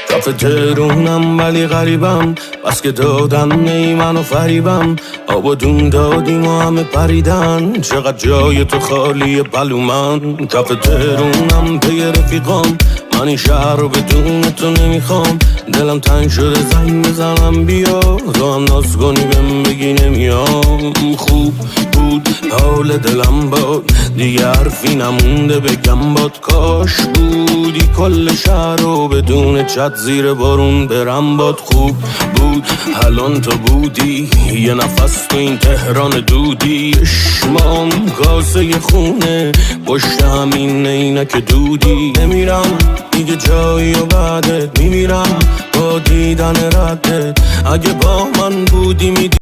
کاف تهرونم ولی غریبم، بس که دادن نی منو فریبم. آب و دون دادیم و همه پریدن، چقدر جای تو خالیه بلومن. کاف تهرونم پی رفیقام، من این شهر رو بدون تو نمیخوام. دلم تنگ شده زنگ بزنم بیا، تو هم ناز کنی بهم بگی نمیام. خوب بود حال دلم باد، دیگه حرفی نمونده بگم باد. کاش بودی کل شهر رو بدون چت زیر بارون برم باد. خوب بود الان تو بودی، یه نفس تو این تهران دودی. اشمام کاسه خونه پشت همین عینک دودی. نمیرم دیگه جایی و بعدت، میمیرم با دیدن ردت. اگه با من بودی